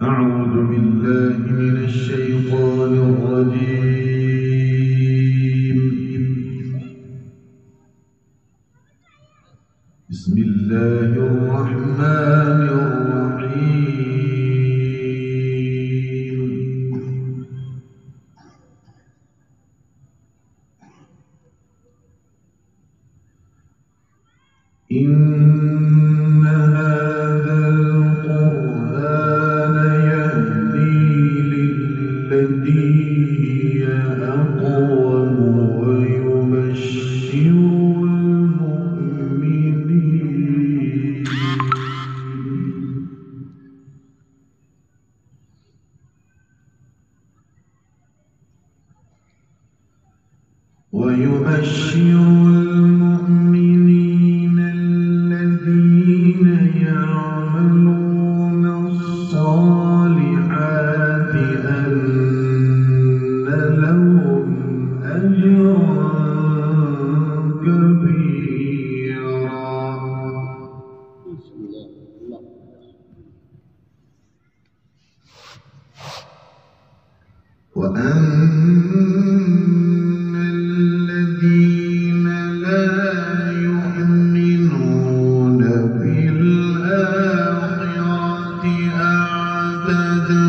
أعوذ بالله من الشيطان الرجيم. بسم الله الرحمن الرحيم. إن هذا القرآن يهدي للتي هي أقوم ويبشر المؤمنين الذين يعملون الصالحات أن لهم أجرا كبيرا. وأن الذين لا يؤمنون بالآخرة أعتدنا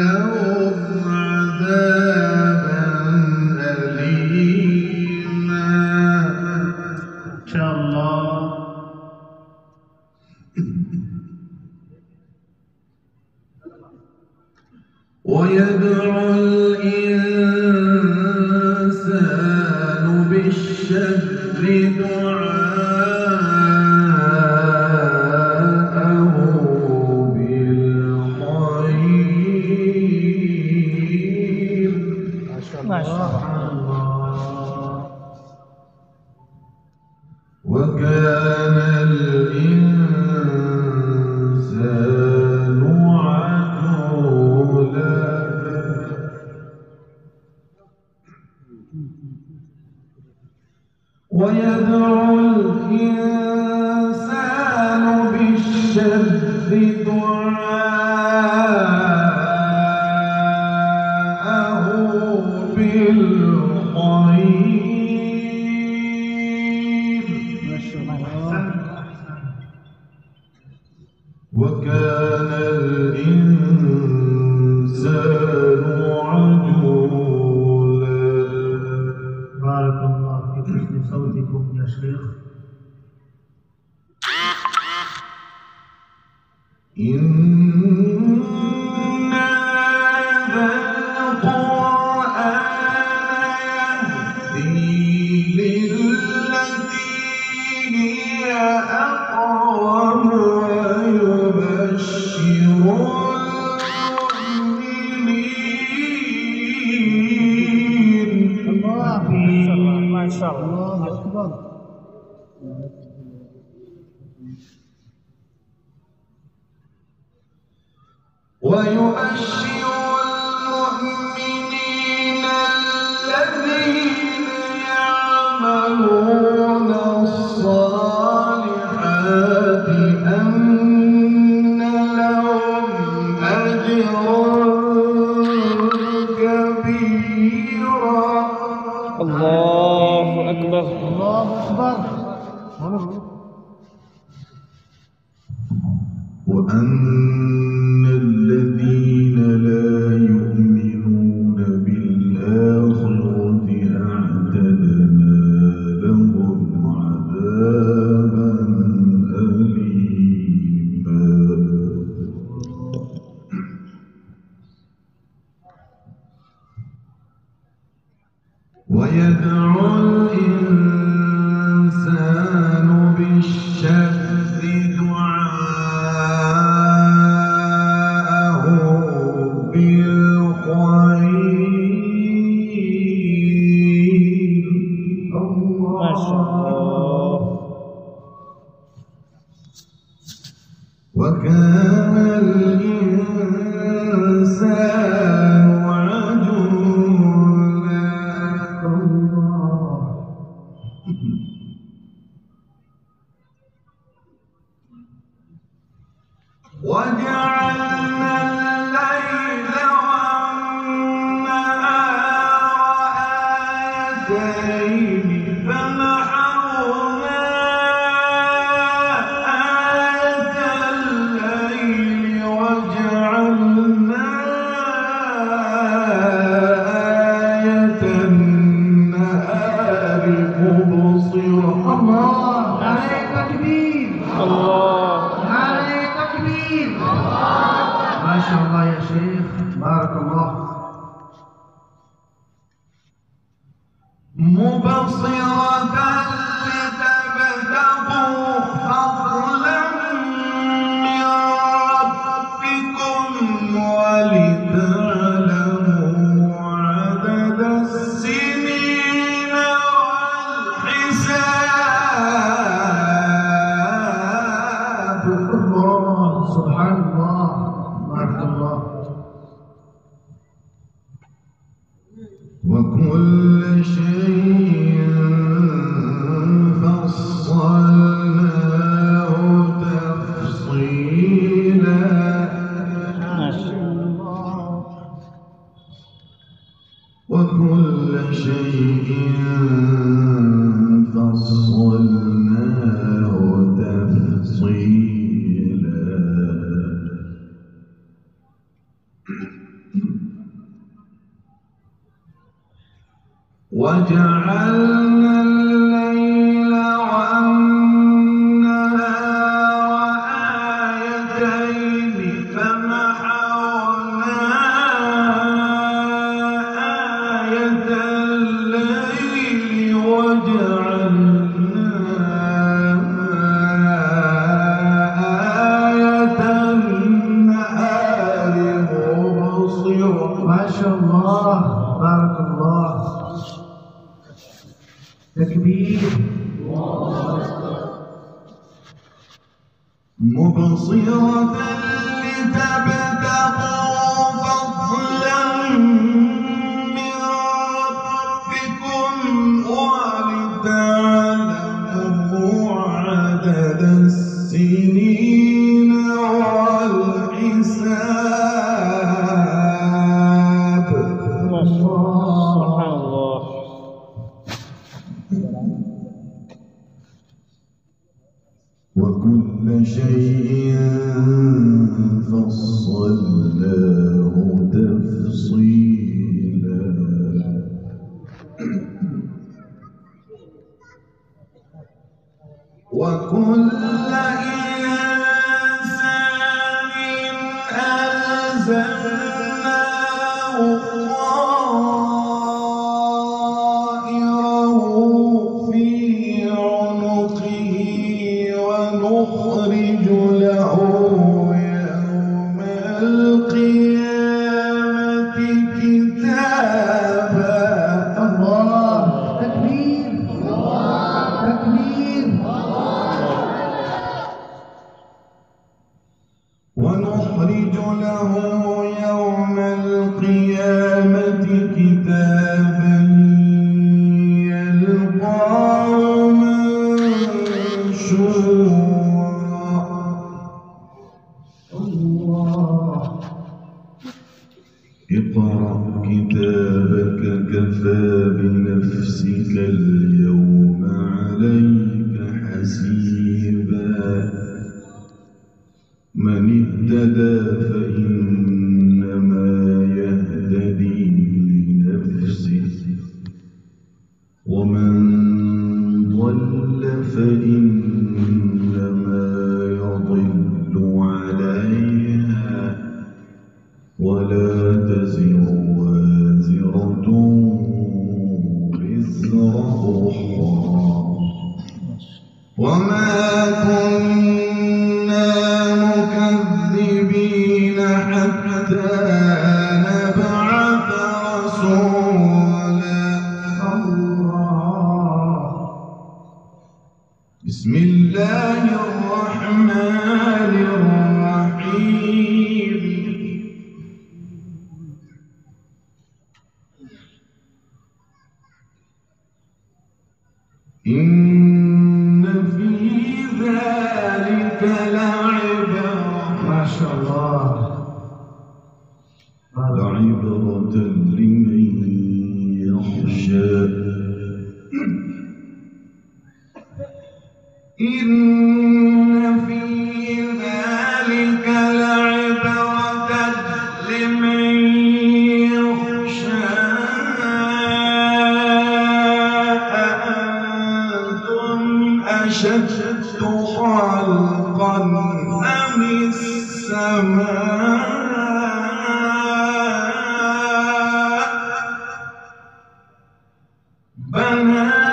لهم عذابا أليما. إن شاء الله. ويدعو الإنسان بالشر دعاءه بالخير. ما شاء الله. وكان الإنسان عجولا. ويدعو الإنسان بالشر دعاءه بالخير. وكان الإنسان عجولا. بارك الله في حسن صوتكم يا شيخ. إن هذا القرآن يهدي للتي هي أقوم ويبشر المؤمنين. ما شاء الله أكبر. ويبشر المؤمنين الذين يعملون الصالحات أن لهم أجرا كبيرا. الله أكبر. الله أكبر. وأن الذين لا يؤمنون بالآخرة أعتدنا لهم عذابا أليما. ويدعو الإنسان بالشر دعاءه بالخير. ما شاء الله. وكان الإنسان عجولا. وجعلنا الليل والنهار آيتين فمحونا آية الليل وجعلنا آية النهار مبصرة. الله عليك تكبير. الله عليك تكبير. ما شاء الله يا شيخ، بارك الله. مبصرة لتبتغوا فضلا من ربكم ولتعلموا عدد السنين والحساب. الله سبحان الله، بارك الله. وكل شيء فصلناه تفصيلا. ما شاء الله. وكل شيء فصلناه تفصيلا. وجعلنا الليل والنهار آيتين فمحونا آية الليل وجعلنا آية النهار مبصرة. ما شاء الله، بارك الله. تكبير. مبصرة لتبتغوا فضلا من ربكم ولتعلموا عدد السنين والحساب. ما شاء الله. سبحان الله. وكل شيء فصلناه تفصيلا. وكل إنسان ألزمناه طائره في عنقه ونخرج له يوم القيامة كتابا. الله. تكبير. تكبير. ونخرج له يوم القيامة كتابا يلقاه منشورا. الله. اقرأ كتابك كفى بنفسك اليوم عليك حسيبا. من اهتدى فإنما يهتدي لنفسه ومن ضل فإنما يضل عليها ولا تزر وازرة وزر أخرى. وما كنا مكذبين حتى نبعث رسولا. بسم الله الرحمن الرحيم. إن في ذلك لعبرة. ما شاء الله. لعبرة لمن يخشى إن في ذلك لعبرة لمن يخشى أأنتم أشد خلقا أم السماء بناها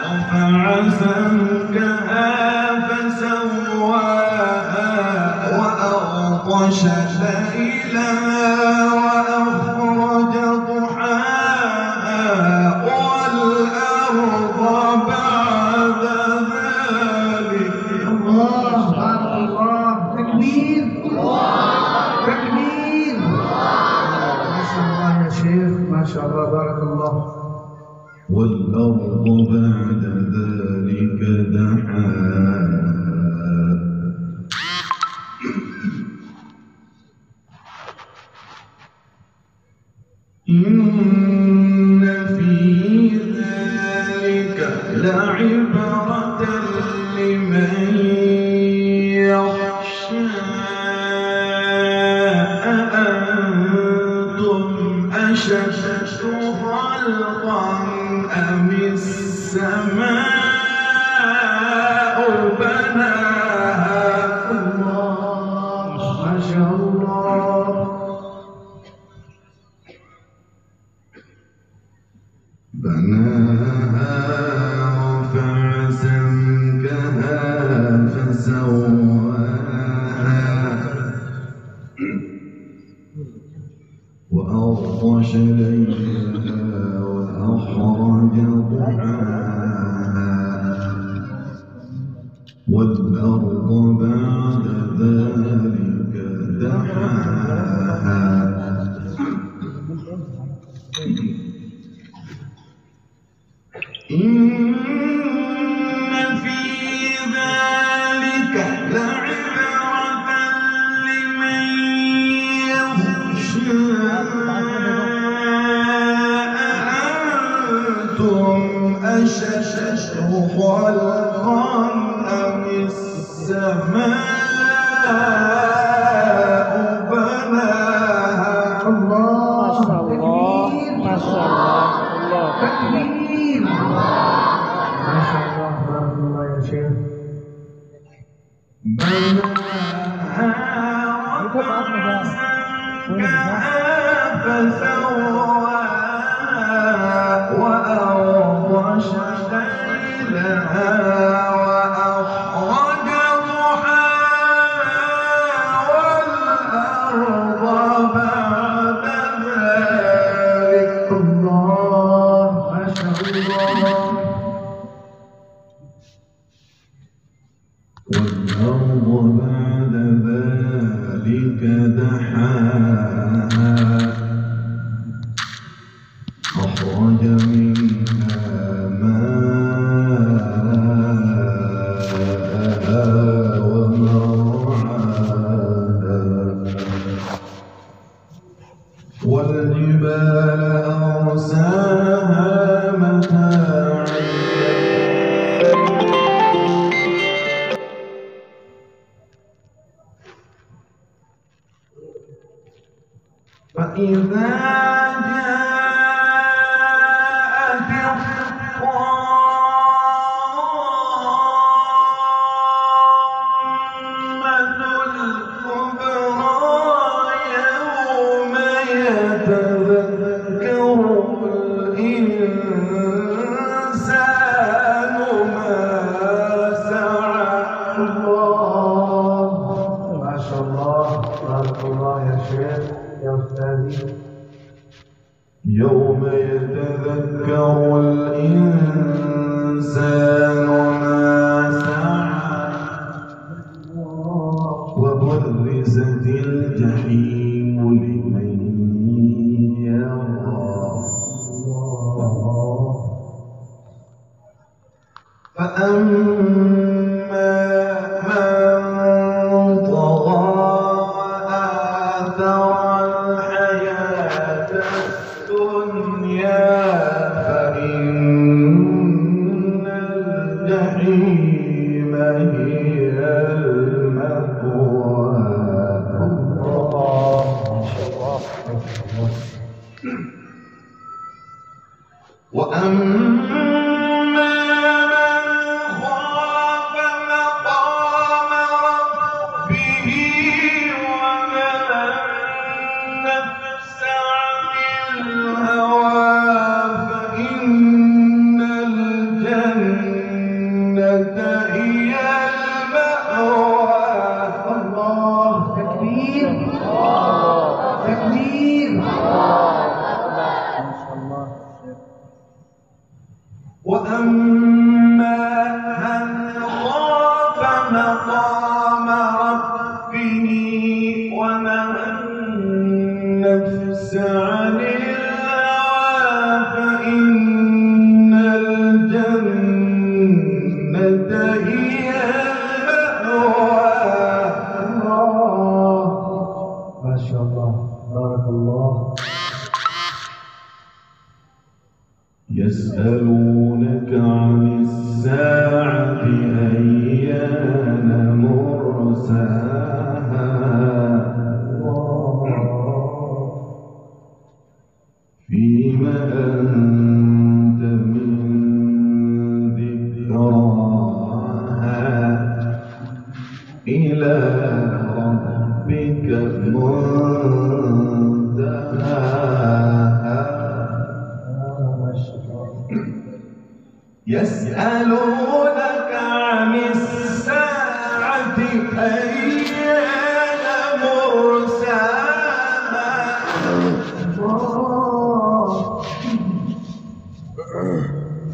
رفع سمكها فسواها وأغطش ليلها وأخرج ضحاها والأرض بعد ذلك الله بارك الله. تكبير تكبير. ما شاء الله يا شيخ، ما شاء الله، بارك الله. والأرض بعد ذلك دحاها إن في ذلك لعبرة لمن يخشى أأنتم أشد خلقا أم السماء بناها الله ما شاء الله. بناها رفع سمكها فسواها وأغطش ليلها وأخرج ضحاها والأرض بعد ذلك دحاها إن في ذلك لعبرة لمن يخشى أأنتم أشد خلقا أم السماء بناها الله ما شاء الله ما شاء الله. الله أكبر. تكبير. ما شاء الله، بارك الله يا شيخ. بناها رفع سمكها فسواها وأغطش ليلها وأخرج ضحاها والأرض بعد ذلك الله ما شاء الله. والأرض بعد ذلك دحاها أخرج منها ماءها ومرعاها والجبال أرساها متاعا فإذا جاءت الطامة الكبرى يوم يتذكر الإنسان ما سعى الله ما شاء الله، بارك الله يا شيخ يا أستاذي. يوم يتذكر الإنسان ما سعى وبرزت الجحيم لمن يرى فأما من طغى وآثر وأما من خاف مقام ربه ونهى النفس عن الهوى فإن الجنة هي المأوى. الله تكبير تكبير. وأما من خاف مقام ربه ونهى النفس عن الهوى فإن الجنة هي المأوى. الله ما شاء الله بارك الله. يسألونك عن الساعة أيان مرساها فيما أنت من ذكراها إلى ربك منتهاها. يسألونك عن الساعة أيان مرساها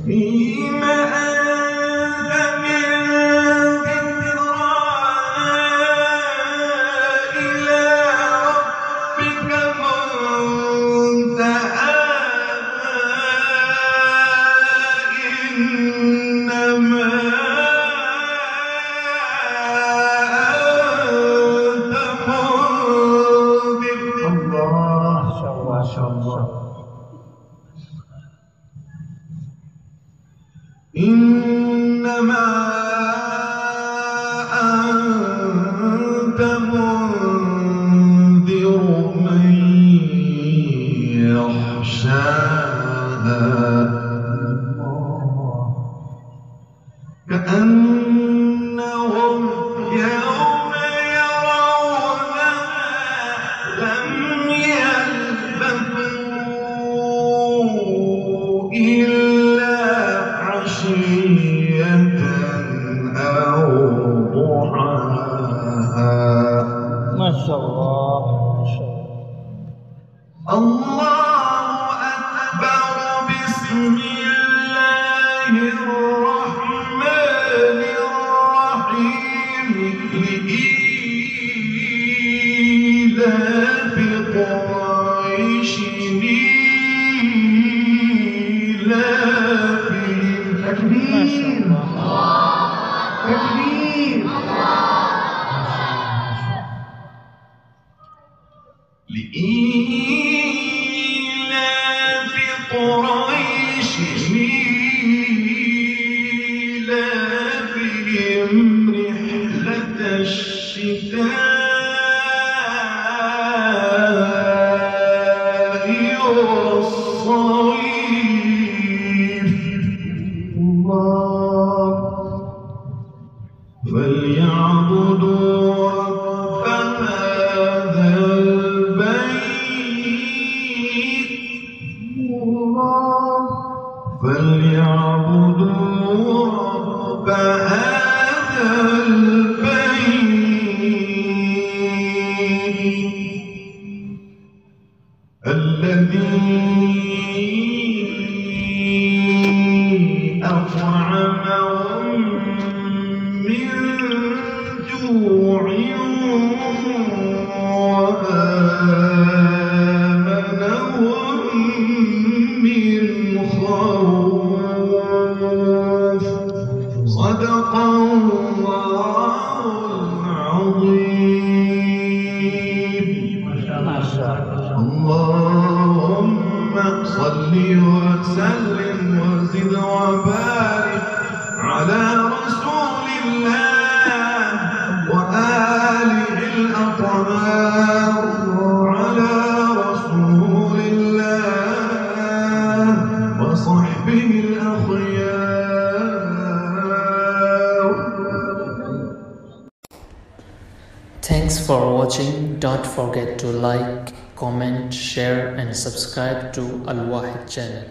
فيما أنت من ذكراها إلى ربك منتهاها. إنما أنت منذر. الله ما شاء الله. إنما أنت منذر من يخشاها كأنهم يوم يرونها لم يلبثوا إلا عشية أو ضحاها. ما شاء الله ما شاء الله. الله أكبر. بسم الله الرحمن الرحيم. لإيلاف قريش إيلافهم. تكبير تكبير. لإيلاف قريش إيلافهم رحلة الشتاء والصيف. الله فليعبدوا رب هذا البيت. الله فليعبدوا رب هذا البيت الذي أطعمهم من جوع وآمنهم من خوف. صدق الله العظيم. ما شاء الله. اللهم صل وسلم وزد وبارك على رسول الله وآله الأطهار. على رسول الله وصحبه Thanks for watching. Don't forget to like, comment, share and subscribe to Al Wahid channel.